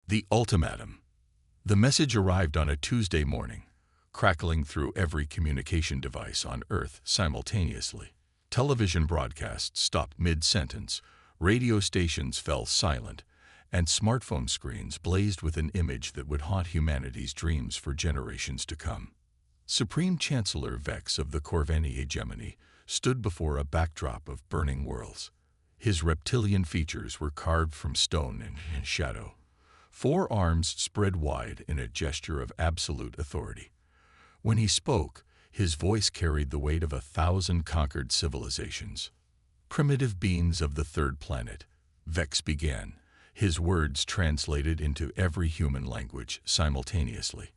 The ultimatum. The message arrived on a Tuesday morning, crackling through every communication device on Earth simultaneously. Television broadcasts stopped mid-sentence, radio stations fell silent, and smartphone screens blazed with an image that would haunt humanity's dreams for generations to come. Supreme Chancellor Vex of the Corvini hegemony stood before a backdrop of burning worlds. His reptilian features were carved from stone and shadow, 4 arms spread wide in a gesture of absolute authority. When he spoke, his voice carried the weight of 1,000 conquered civilizations. Primitive beings of the third planet, Vex began, his words translated into every human language simultaneously.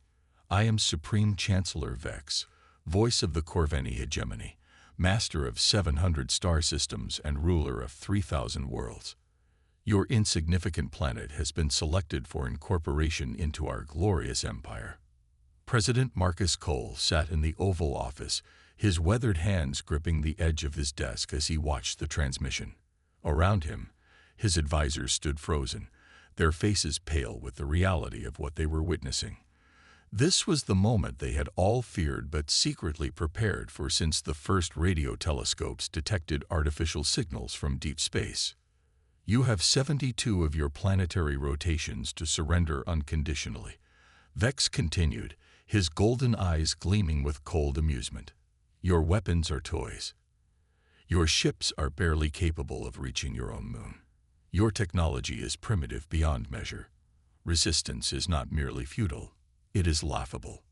I am Supreme Chancellor Vex, voice of the Corvini hegemony, master of 700 star systems and ruler of 3,000 worlds. Your insignificant planet has been selected for incorporation into our glorious empire. President Marcus Cole sat in the Oval Office, his weathered hands gripping the edge of his desk as he watched the transmission. Around him, his advisors stood frozen, their faces pale with the reality of what they were witnessing. This was the moment they had all feared but secretly prepared for since the first radio telescopes detected artificial signals from deep space. You have 72 of your planetary rotations to surrender unconditionally. Vex continued, his golden eyes gleaming with cold amusement. Your weapons are toys. Your ships are barely capable of reaching your own moon. Your technology is primitive beyond measure. Resistance is not merely futile. It is laughable.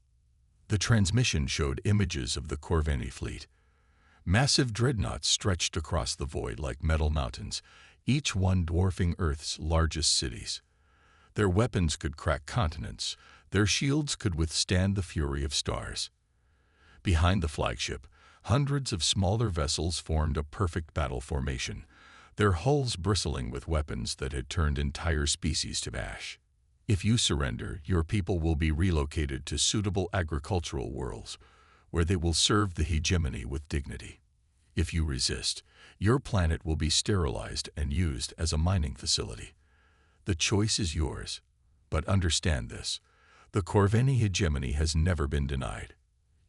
The transmission showed images of the Corvini fleet. Massive dreadnoughts stretched across the void like metal mountains, each one dwarfing Earth's largest cities. Their weapons could crack continents, their shields could withstand the fury of stars. Behind the flagship, hundreds of smaller vessels formed a perfect battle formation, their hulls bristling with weapons that had turned entire species to ash. If you surrender, your people will be relocated to suitable agricultural worlds, where they will serve the hegemony with dignity. If you resist, your planet will be sterilized and used as a mining facility. The choice is yours, but understand this. The Corvini hegemony has never been denied.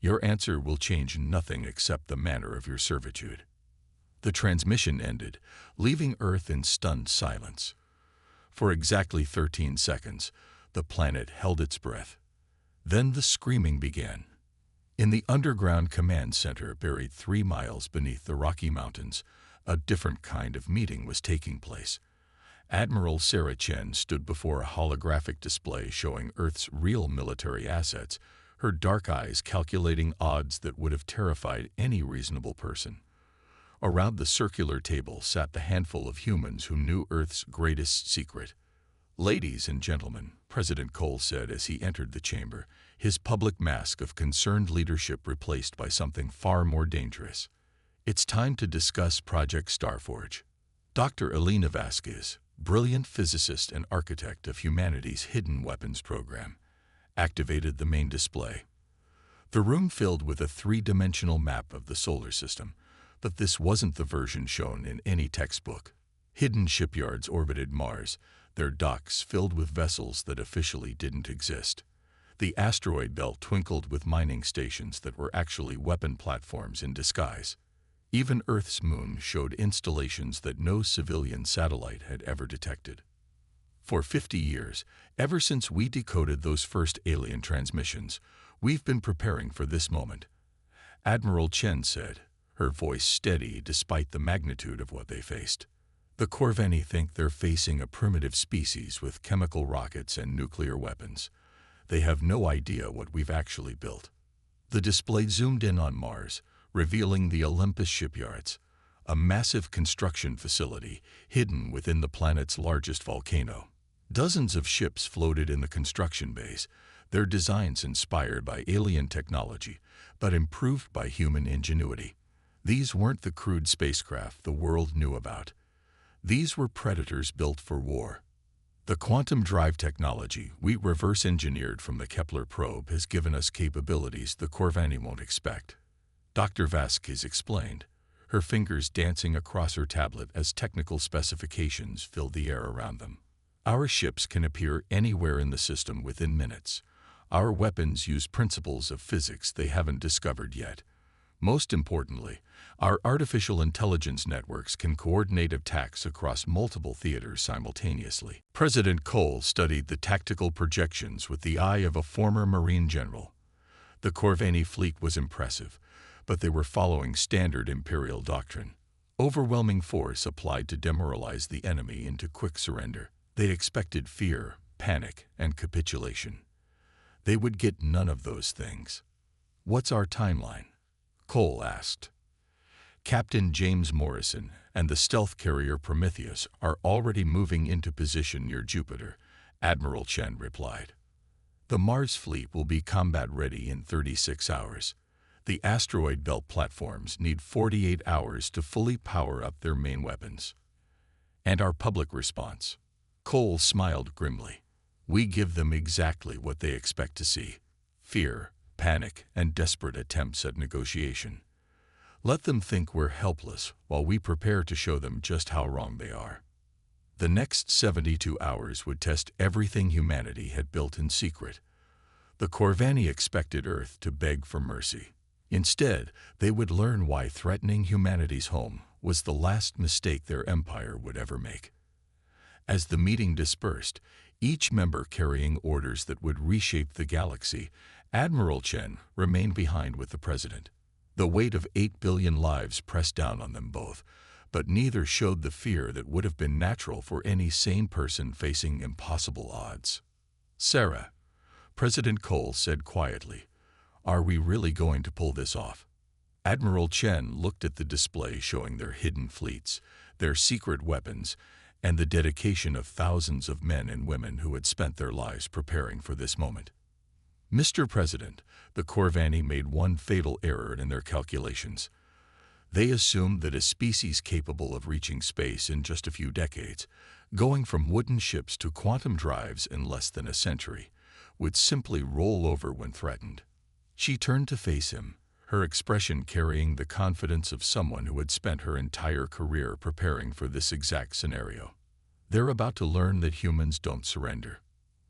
Your answer will change nothing except the manner of your servitude. The transmission ended, leaving Earth in stunned silence. For exactly 13 seconds, the planet held its breath. Then the screaming began. In the underground command center buried 3 miles beneath the Rocky Mountains, a different kind of meeting was taking place. Admiral Sarah Chen stood before a holographic display showing Earth's real military assets, her dark eyes calculating odds that would have terrified any reasonable person. Around the circular table sat the handful of humans who knew Earth's greatest secret. Ladies and gentlemen, President Cole said as he entered the chamber, his public mask of concerned leadership replaced by something far more dangerous. It's time to discuss Project Starforge. Dr. Elena Vasquez, brilliant physicist and architect of humanity's hidden weapons program, activated the main display. The room filled with a 3-dimensional map of the solar system, but this wasn't the version shown in any textbook. Hidden shipyards orbited Mars, their docks filled with vessels that officially didn't exist. The asteroid belt twinkled with mining stations that were actually weapon platforms in disguise. Even Earth's moon showed installations that no civilian satellite had ever detected. For 50 years, ever since we decoded those first alien transmissions, we've been preparing for this moment. Admiral Chen said, her voice steady despite the magnitude of what they faced. The Corvini think they're facing a primitive species with chemical rockets and nuclear weapons. They have no idea what we've actually built. The display zoomed in on Mars, revealing the Olympus shipyards, a massive construction facility hidden within the planet's largest volcano. Dozens of ships floated in the construction bays, their designs inspired by alien technology, but improved by human ingenuity. These weren't the crude spacecraft the world knew about. These were predators built for war. The quantum drive technology we reverse-engineered from the Kepler probe has given us capabilities the Corvini won't expect. Dr. Vasquez explained, her fingers dancing across her tablet as technical specifications filled the air around them. Our ships can appear anywhere in the system within minutes. Our weapons use principles of physics they haven't discovered yet. Most importantly, our artificial intelligence networks can coordinate attacks across multiple theaters simultaneously. President Cole studied the tactical projections with the eye of a former Marine general. The Corvani fleet was impressive, but they were following standard Imperial doctrine. Overwhelming force applied to demoralize the enemy into quick surrender. They expected fear, panic, and capitulation. They would get none of those things. "What's our timeline?" Cole asked. "Captain James Morrison and the stealth carrier Prometheus are already moving into position near Jupiter," Admiral Chen replied. "The Mars fleet will be combat-ready in 36 hours. The asteroid belt platforms need 48 hours to fully power up their main weapons." "And our public response?" Cole smiled grimly. "We give them exactly what they expect to see: fear, panic, and desperate attempts at negotiation. Let them think we're helpless while we prepare to show them just how wrong they are." The next 72 hours would test everything humanity had built in secret. The Corvani expected Earth to beg for mercy. Instead, they would learn why threatening humanity's home was the last mistake their empire would ever make. As the meeting dispersed, each member carrying orders that would reshape the galaxy, Admiral Chen remained behind with the president. The weight of 8 billion lives pressed down on them both, but neither showed the fear that would have been natural for any sane person facing impossible odds. "Sarah," President Cole said quietly, "are we really going to pull this off?" Admiral Chen looked at the display showing their hidden fleets, their secret weapons, and the dedication of thousands of men and women who had spent their lives preparing for this moment. "Mr. President," the Corvani made one fatal error in their calculations. They assumed that a species capable of reaching space in just a few decades, going from wooden ships to quantum drives in less than a century, would simply roll over when threatened. She turned to face him, her expression carrying the confidence of someone who had spent her entire career preparing for this exact scenario. "They're about to learn that humans don't surrender.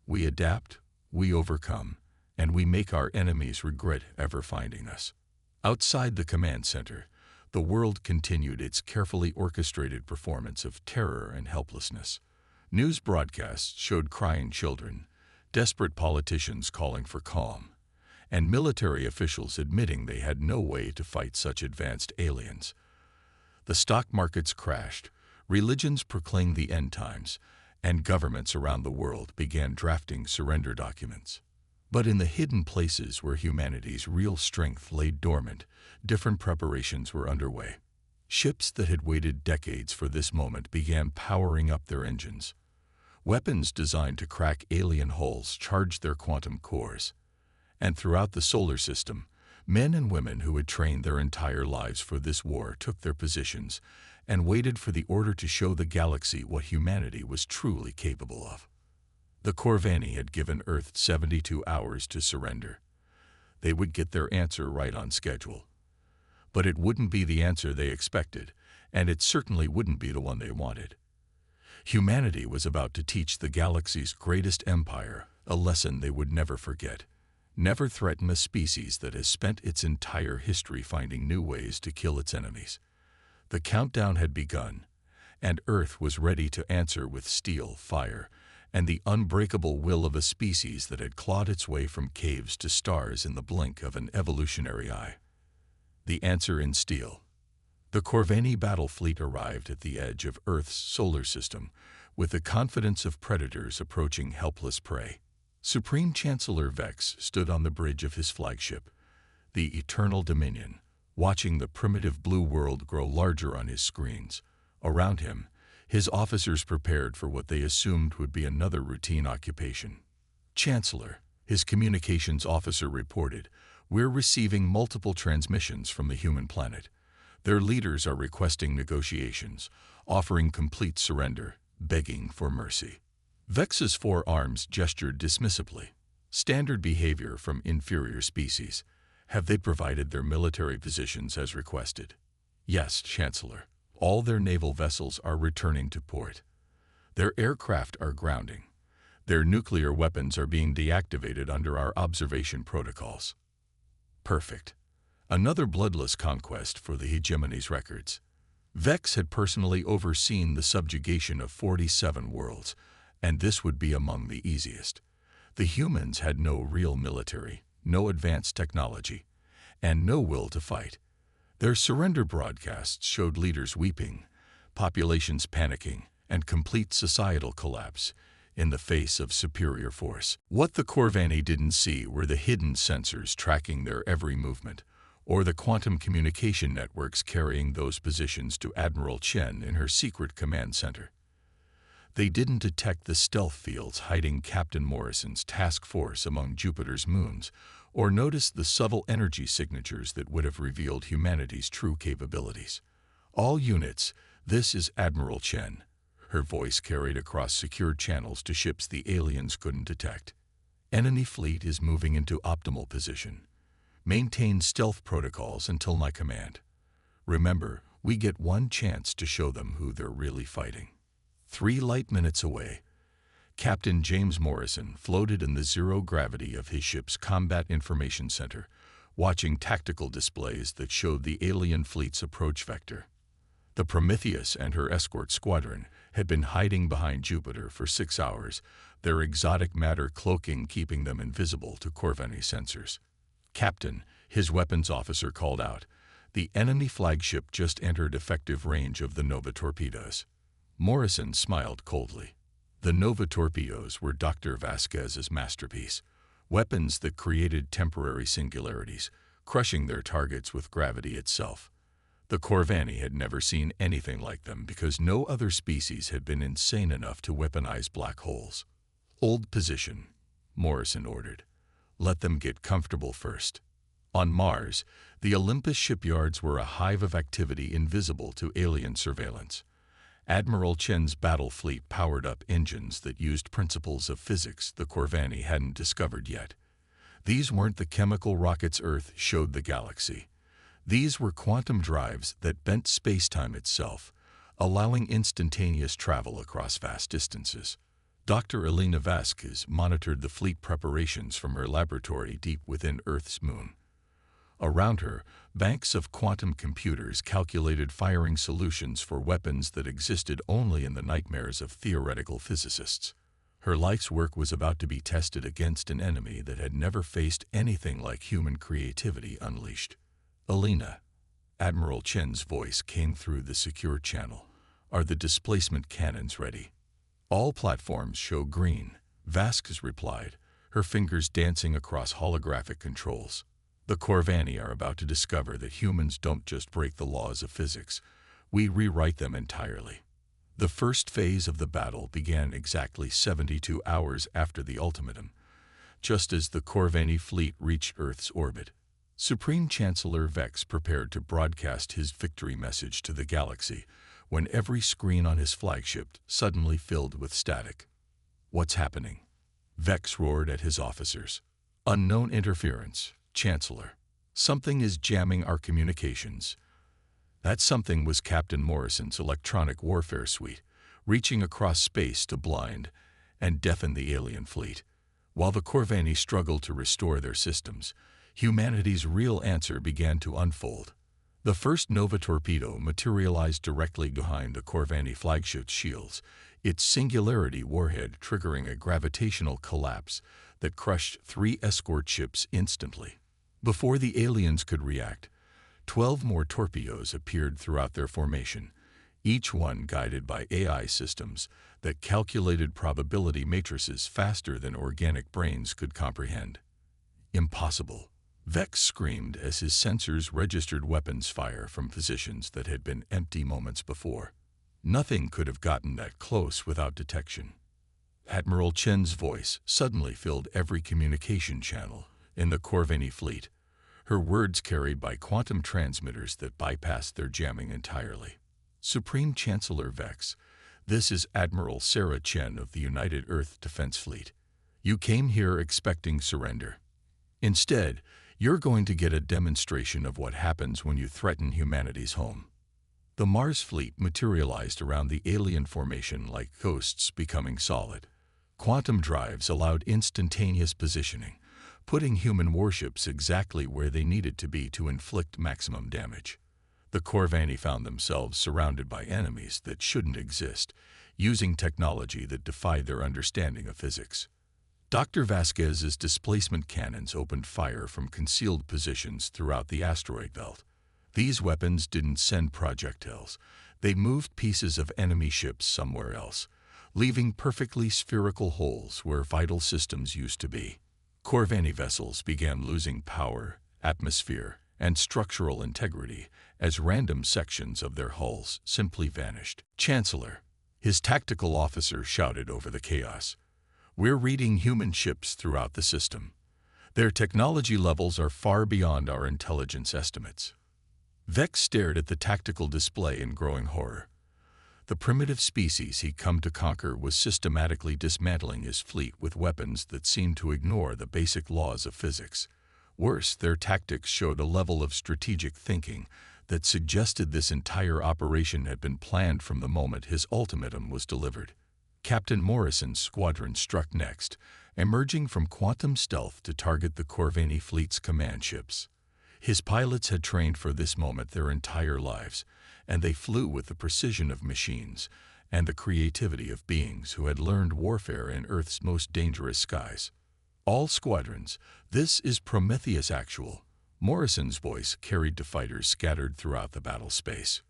We adapt, we overcome, and we make our enemies regret ever finding us." Outside the command center, the world continued its carefully orchestrated performance of terror and helplessness. News broadcasts showed crying children, desperate politicians calling for calm, and military officials admitting they had no way to fight such advanced aliens. The stock markets crashed, religions proclaimed the end times, and governments around the world began drafting surrender documents. But in the hidden places where humanity's real strength lay dormant, different preparations were underway. Ships that had waited decades for this moment began powering up their engines. Weapons designed to crack alien hulls charged their quantum cores. And throughout the solar system, men and women who had trained their entire lives for this war took their positions and waited for the order to show the galaxy what humanity was truly capable of. The Corvani had given Earth 72 hours to surrender. They would get their answer right on schedule. But it wouldn't be the answer they expected, and it certainly wouldn't be the one they wanted. Humanity was about to teach the galaxy's greatest empire a lesson they would never forget. Never threaten a species that has spent its entire history finding new ways to kill its enemies. The countdown had begun, and Earth was ready to answer with steel, fire, and the unbreakable will of a species that had clawed its way from caves to stars in the blink of an evolutionary eye. The answer in steel. The Corvani battle fleet arrived at the edge of Earth's solar system with the confidence of predators approaching helpless prey. Supreme Chancellor Vex stood on the bridge of his flagship, the Eternal Dominion, watching the primitive blue world grow larger on his screens. Around him, his officers prepared for what they assumed would be another routine occupation. "Chancellor," his communications officer reported, "we're receiving multiple transmissions from the human planet. Their leaders are requesting negotiations, offering complete surrender, begging for mercy." Vex's four arms gestured dismissively. Standard behavior from inferior species. Have they provided their military positions as requested? "Yes, Chancellor. All their naval vessels are returning to port." Their aircraft are grounding. Their nuclear weapons are being deactivated under our observation protocols. Perfect. Another bloodless conquest for the hegemony's records. Vex had personally overseen the subjugation of 47 worlds, and this would be among the easiest. The humans had no real military, no advanced technology, and no will to fight. Their surrender broadcasts showed leaders weeping, populations panicking, and complete societal collapse in the face of superior force. What the Corvani didn't see were the hidden sensors tracking their every movement, or the quantum communication networks carrying those positions to Admiral Chen in her secret command center. They didn't detect the stealth fields hiding Captain Morrison's task force among Jupiter's moons, or notice the subtle energy signatures that would have revealed humanity's true capabilities. All units, this is Admiral Chen. Her voice carried across secured channels to ships the aliens couldn't detect. Enemy fleet is moving into optimal position. Maintain stealth protocols until my command. Remember, we get one chance to show them who they're really fighting. 3 light minutes away, Captain James Morrison floated in the zero gravity of his ship's Combat Information Center, watching tactical displays that showed the alien fleet's approach vector. The Prometheus and her escort squadron had been hiding behind Jupiter for 6 hours, their exotic matter cloaking keeping them invisible to Corvani sensors. Captain, his weapons officer called out, the enemy flagship just entered effective range of the Nova torpedoes. Morrison smiled coldly. The Nova torpedoes were Dr. Vasquez's masterpiece, weapons that created temporary singularities, crushing their targets with gravity itself. The Corvani had never seen anything like them because no other species had been insane enough to weaponize black holes. Hold position, Morrison ordered. Let them get comfortable first. On Mars, the Olympus shipyards were a hive of activity invisible to alien surveillance. Admiral Chen's battle fleet powered up engines that used principles of physics the Corvani hadn't discovered yet. These weren't the chemical rockets Earth showed the galaxy. These were quantum drives that bent space-time itself, allowing instantaneous travel across vast distances. Dr. Elena Vasquez monitored the fleet preparations from her laboratory deep within Earth's moon. Around her, banks of quantum computers calculated firing solutions for weapons that existed only in the nightmares of theoretical physicists. Her life's work was about to be tested against an enemy that had never faced anything like human creativity unleashed. Elena, Admiral Chen's voice came through the secure channel. Are the displacement cannons ready? All platforms show green, Vasquez replied, her fingers dancing across holographic controls. The Corvani are about to discover that humans don't just break the laws of physics, we rewrite them entirely. The first phase of the battle began exactly 72 hours after the ultimatum, just as the Corvani fleet reached Earth's orbit. Supreme Chancellor Vex prepared to broadcast his victory message to the galaxy when every screen on his flagship suddenly filled with static. What's happening? Vex roared at his officers. Unknown interference. Chancellor, something is jamming our communications. That something was Captain Morrison's electronic warfare suite, reaching across space to blind and deafen the alien fleet. While the Corvani struggled to restore their systems, humanity's real answer began to unfold. The first Nova torpedo materialized directly behind the Corvani flagship's shields, its singularity warhead triggering a gravitational collapse that crushed 3 escort ships instantly. Before the aliens could react, 12 more torpedoes appeared throughout their formation, each one guided by AI systems that calculated probability matrices faster than organic brains could comprehend. Impossible, Vex screamed as his sensors registered weapons fire from positions that had been empty moments before. Nothing could have gotten that close without detection. Admiral Chen's voice suddenly filled every communication channel in the Corvani fleet, her words carried by quantum transmitters that bypassed their jamming entirely. Supreme Chancellor Vex, this is Admiral Sarah Chen of the United Earth Defense Fleet. You came here expecting surrender. Instead, you're going to get a demonstration of what happens when you threaten humanity's home. The Mars fleet materialized around the alien formation like ghosts becoming solid. Quantum drives allowed instantaneous positioning, putting human warships exactly where they needed to be to inflict maximum damage. The Corvani found themselves surrounded by enemies that shouldn't exist, using technology that defied their understanding of physics. Dr. Vasquez's displacement cannons opened fire from concealed positions throughout the asteroid belt. These weapons didn't send projectiles. They moved pieces of enemy ships somewhere else, leaving perfectly spherical holes where vital systems used to be. Corvani vessels began losing power, atmosphere, and structural integrity as random sections of their hulls simply vanished. Chancellor, his tactical officer shouted over the chaos. We're reading human ships throughout the system. Their technology levels are far beyond our intelligence estimates. Vex stared at the tactical display in growing horror. The primitive species he'd come to conquer was systematically dismantling his fleet with weapons that seemed to ignore the basic laws of physics. Worse, their tactics showed a level of strategic thinking that suggested this entire operation had been planned from the moment his ultimatum was delivered. Captain Morrison's squadron struck next, emerging from quantum stealth to target the Corvani fleet's command ships. His pilots had trained for this moment their entire lives, and they flew with the precision of machines and the creativity of beings who had learned warfare in Earth's most dangerous skies. All squadrons, this is Prometheus Actual, Morrison's voice carried to fighters scattered throughout the battle space.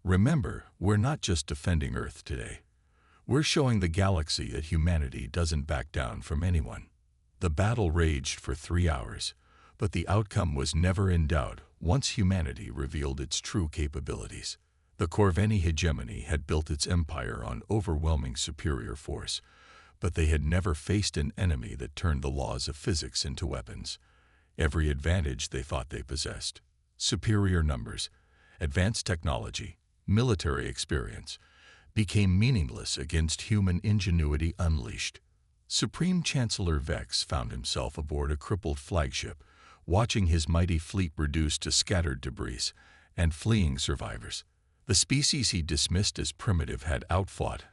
Remember, we're not just defending Earth today. We're showing the galaxy that humanity doesn't back down from anyone. The battle raged for 3 hours, but the outcome was never in doubt once humanity revealed its true capabilities. The Corvani hegemony had built its empire on overwhelming superior force, but they had never faced an enemy that turned the laws of physics into weapons. Every advantage they thought they possessed, superior numbers, advanced technology, military experience, became meaningless against human ingenuity unleashed. Supreme Chancellor Vex found himself aboard a crippled flagship, watching his mighty fleet reduced to scattered debris and fleeing survivors. The species he dismissed as primitive had outfought,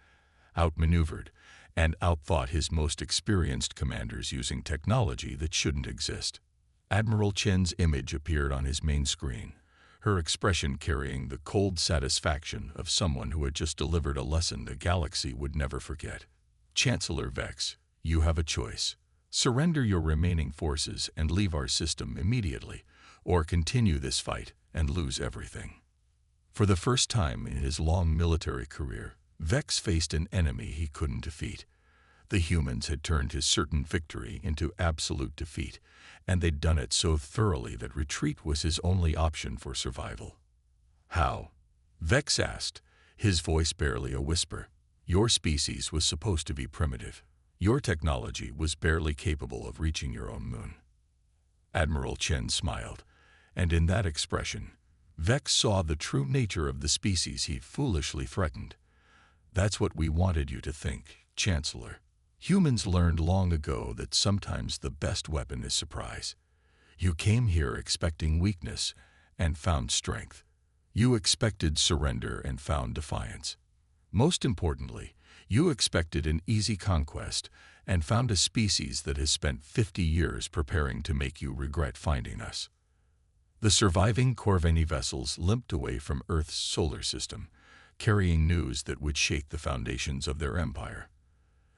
outmaneuvered, and outthought his most experienced commanders using technology that shouldn't exist. Admiral Chen's image appeared on his main screen, her expression carrying the cold satisfaction of someone who had just delivered a lesson the galaxy would never forget. Chancellor Vex, you have a choice. Surrender your remaining forces and leave our system immediately, or continue this fight and lose everything. For the first time in his long military career, Vex faced an enemy he couldn't defeat. The humans had turned his certain victory into absolute defeat, and they'd done it so thoroughly that retreat was his only option for survival. How? Vex asked, his voice barely a whisper. Your species was supposed to be primitive. Your technology was barely capable of reaching your own moon. Admiral Chen smiled, and in that expression, Vex saw the true nature of the species he'd foolishly threatened. That's what we wanted you to think, Chancellor. Humans learned long ago that sometimes the best weapon is surprise. You came here expecting weakness and found strength. You expected surrender and found defiance. Most importantly, you expected an easy conquest and found a species that has spent 50 years preparing to make you regret finding us. The surviving Corvani vessels limped away from Earth's solar system, carrying news that would shake the foundations of their empire.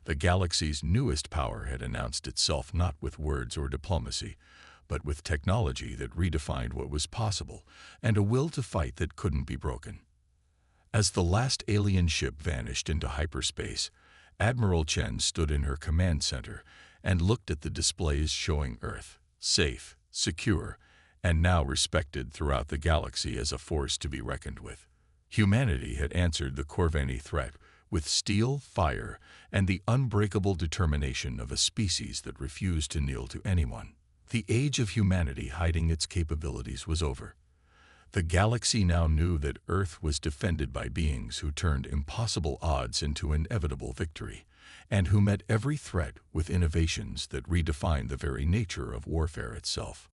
The galaxy's newest power had announced itself not with words or diplomacy, but with technology that redefined what was possible and a will to fight that couldn't be broken. As the last alien ship vanished into hyperspace, Admiral Chen stood in her command center and looked at the displays showing Earth, safe, secure, and now respected throughout the galaxy as a force to be reckoned with. Humanity had answered the Corvani threat with steel, fire, and the unbreakable determination of a species that refused to kneel to anyone. The age of humanity hiding its capabilities was over. The galaxy now knew that Earth was defended by beings who turned impossible odds into inevitable victory, and who met every threat with innovations that redefined the very nature of warfare itself.